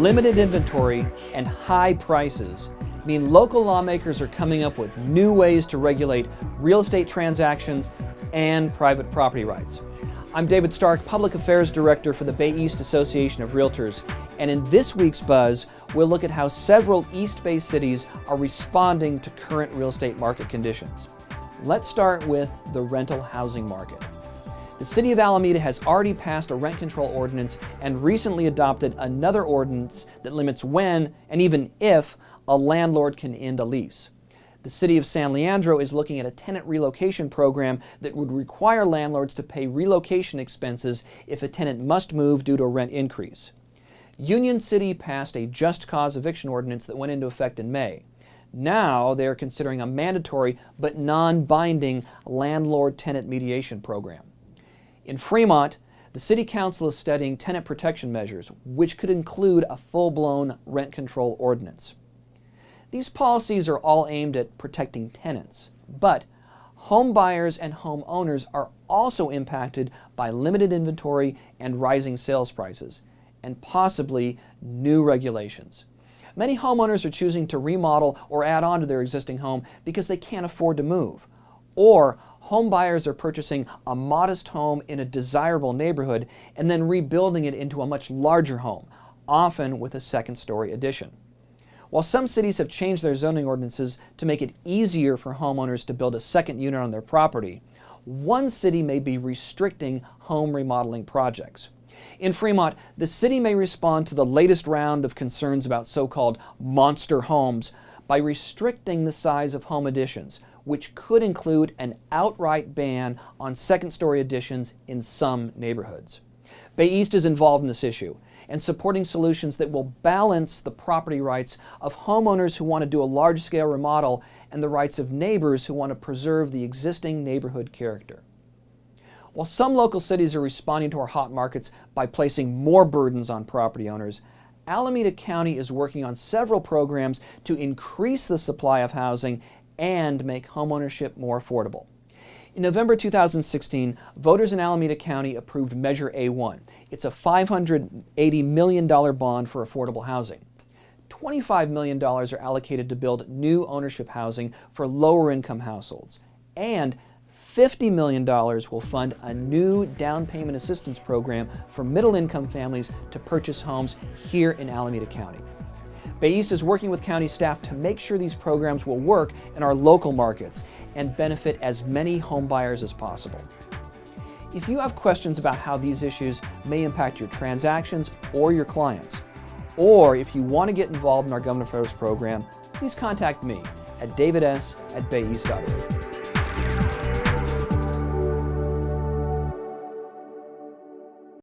limited inventory and high prices mean local lawmakers are coming up with new ways to regulate real estate transactions and private property rights. I'm David Stark, Public Affairs Director for the Bay East Association of Realtors, and in this week's Buzz, we'll look at how several East Bay cities are responding to current real estate market conditions. Let's start with the rental housing market. The City of Alameda has already passed a rent control ordinance and recently adopted another ordinance that limits when, and even if, a landlord can end a lease. The City of San Leandro is looking at a tenant relocation program that would require landlords to pay relocation expenses if a tenant must move due to a rent increase. Union City passed a just cause eviction ordinance that went into effect in May. Now they are considering a mandatory but non-binding landlord-tenant mediation program. In Fremont, the City Council is studying tenant protection measures, which could include a full-blown rent control ordinance. These policies are all aimed at protecting tenants, but home buyers and homeowners are also impacted by limited inventory and rising sales prices, and possibly new regulations. Many homeowners are choosing to remodel or add on to their existing home because they can't afford to move, or home buyers are purchasing a modest home in a desirable neighborhood and then rebuilding it into a much larger home, often with a second-story addition. While some cities have changed their zoning ordinances to make it easier for homeowners to build a second unit on their property, one city may be restricting home remodeling projects. In Fremont, the city may respond to the latest round of concerns about so-called monster homes by restricting the size of home additions, which could include an outright ban on second-story additions in some neighborhoods. Bay East is involved in this issue and supporting solutions that will balance the property rights of homeowners who want to do a large-scale remodel and the rights of neighbors who want to preserve the existing neighborhood character. While some local cities are responding to our hot markets by placing more burdens on property owners, Alameda County is working on several programs to increase the supply of housing and make homeownership more affordable. In November 2016, voters in Alameda County approved Measure A1. It's a $580 million bond for affordable housing. $25 million are allocated to build new ownership housing for lower-income households, and $50 million will fund a new down payment assistance program for middle-income families to purchase homes here in Alameda County. Bay East is working with county staff to make sure these programs will work in our local markets and benefit as many home buyers as possible. If you have questions about how these issues may impact your transactions or your clients, or if you want to get involved in our Government Affairs program, please contact me at davids@bayeast.org.